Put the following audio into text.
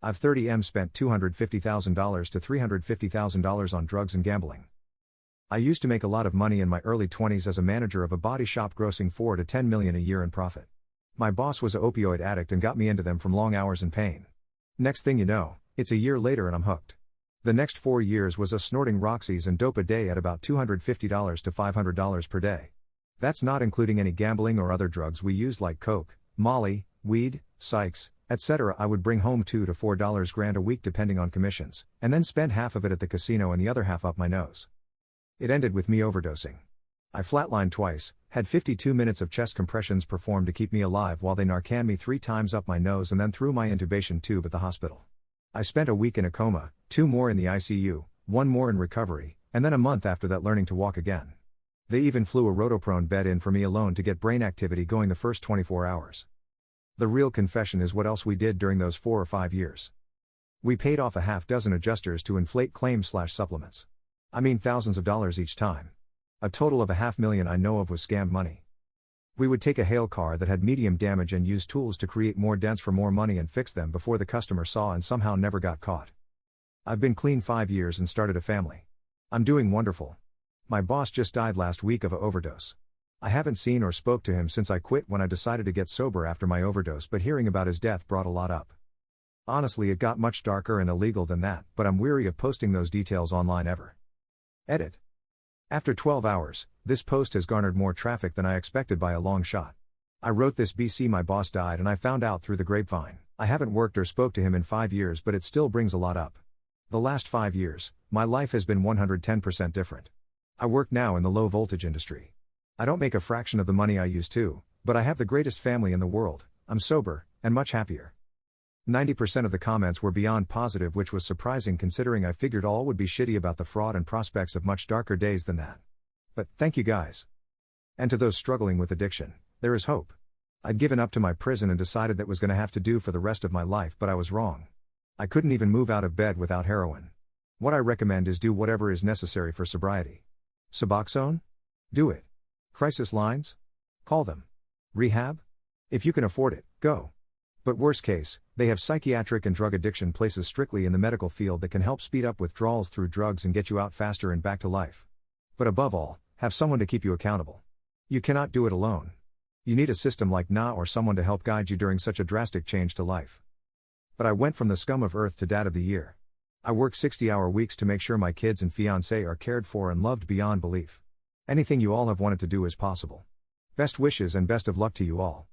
I've 30M spent $250,000 to $350,000 on drugs and gambling. I used to make a lot of money in my early 20s as a manager of a body shop grossing $4 to $10 million a year in profit. My boss was an opioid addict and got me into them from long hours and pain. Next thing you know, it's a year later and I'm hooked. The next 4 years was us snorting Roxys and dope a day at about $250 to $500 per day. That's not including any gambling or other drugs we used like coke, molly, weed, psychs, etc. I would bring home $2 to $4 grand a week depending on commissions, and then spend half of it at the casino and the other half up my nose. It ended with me overdosing. I flatlined twice, had 52 minutes of chest compressions performed to keep me alive while they Narcan me 3 times up my nose and then threw my intubation tube at the hospital. I spent a week in a coma, 2 more in the ICU, 1 more in recovery, and then a month after that learning to walk again. They even flew a rotoprone bed in for me alone to get brain activity going the first 24 hours. The real confession is what else we did during those 4 or 5 years. We paid off a half dozen adjusters to inflate claims/supplements. I mean thousands of dollars each time. A total of $500,000 I know of was scammed money. We would take a hail car that had medium damage and use tools to create more dents for more money and fix them before the customer saw and somehow never got caught. I've been clean 5 years and started a family. I'm doing wonderful. My boss just died last week of an overdose. I haven't seen or spoke to him since I quit when I decided to get sober after my overdose, but hearing about his death brought a lot up. Honestly, it got much darker and illegal than that, but I'm weary of posting those details online ever. Edit. After 12 hours, this post has garnered more traffic than I expected by a long shot. I wrote this BC my boss died and I found out through the grapevine. I haven't worked or spoke to him in 5 years, but it still brings a lot up. The last 5 years, my life has been 110% different. I work now in the low voltage industry. I don't make a fraction of the money I used to, but I have the greatest family in the world. I'm sober, and much happier. 90% of the comments were beyond positive, which was surprising considering I figured all would be shitty about the fraud and prospects of much darker days than that. But, thank you guys. And to those struggling with addiction, there is hope. I'd given up to my prison and decided that was going to have to do for the rest of my life, but I was wrong. I couldn't even move out of bed without heroin. What I recommend is do whatever is necessary for sobriety. Suboxone? Do it. Crisis lines? Call them. Rehab? If you can afford it, go. But worst case, they have psychiatric and drug addiction places strictly in the medical field that can help speed up withdrawals through drugs and get you out faster and back to life. But above all, have someone to keep you accountable. You cannot do it alone. You need a system like NA or someone to help guide you during such a drastic change to life. But I went from the scum of earth to dad of the year. I work 60-hour weeks to make sure my kids and fiancé are cared for and loved beyond belief. Anything you all have wanted to do is possible. Best wishes and best of luck to you all.